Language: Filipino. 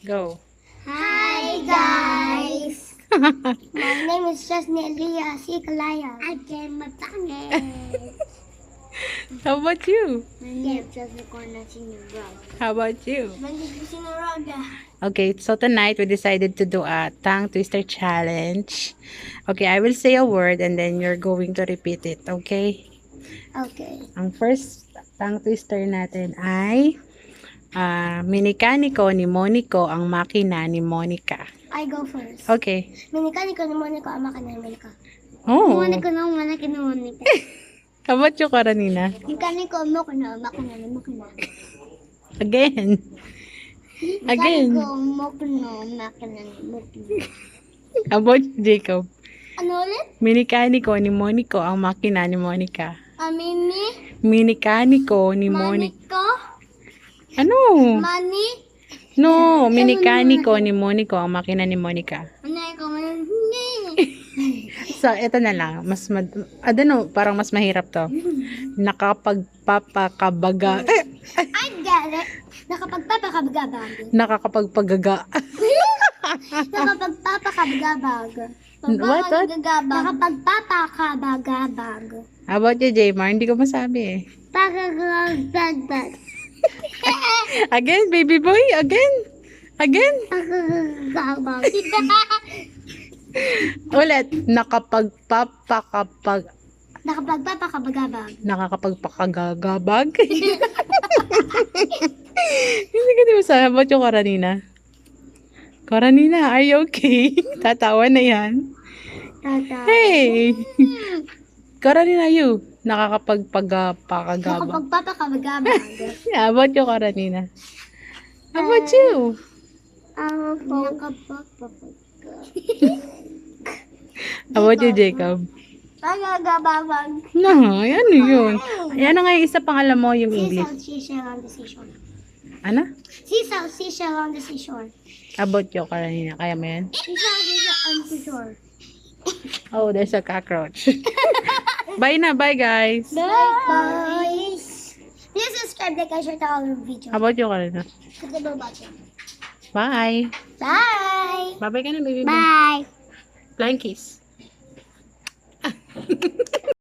Go. Hi guys! My name is Jasmine Elias Ikalaya. Again, matangin. How about you? My name is Jasmine Corna Sinuraga. How about you? My name is Sinuraga. Okay, so tonight we decided to do a tongue twister challenge. Okay, I will say a word and then you're going to repeat it, okay? Okay. Ang first tongue twister natin ay minikaniko ni Monico ang makina ni Monica. I go first. Okay. Minikaniko ni Monica, ama ka na Monica. Oh. Monica na Monica na Monica. How about you, Karanina? Minikaniko mo ko na, ama ka na Monica na. Again. Again. Minikaniko mo ko na, ama ka na Monica. How about you, Jacob? Ano ulit? Minikaniko ni Monico ang makina ni Monica. Amini? Minikaniko ni Monica. Monica? Ano? Money? No, minikaniko ni Monico ang makina ni Monica. Ano ko man? So, ito na lang. Parang mas mahirap to. Nakapagpapakabaga. I get it. Nakapagpapakabagabag. Nakakapagpagaga. Nakapagpapakabagabag. What? Nakapagpapakabagabag. How about you, Jaymar? Hindi ko masabi eh. Pakagabagabag. Again, baby boy. Again. Again. Pakagabag. Ulit. Nakakapagpapakagagabag. Hindi ko din masabi. How about you, Karanina? Karanina, are you okay? Tatawa na yan. Hey! Karanina, you. Nakakapagpagapakagabag. Nakapagpapakabagabag. Yeah, how about you, Karanina? How about you? How about you, Jacob? Pakagababag. No, yan yun. Yan na nga yung isa pang alam mo, yung English. Seashell on the seashore. Ano? Seashell on the seashore. How about you, Karanina? Kaya mo yan? Seashell on the shore. Oh, there's a cockroach. Bye na, bye guys. Bye. Please subscribe, like, and share to all our videos. How about you, Karanina? Click the bell button. Bye. Bye. Bye-bye ka na, baby. Bye. Flying kiss.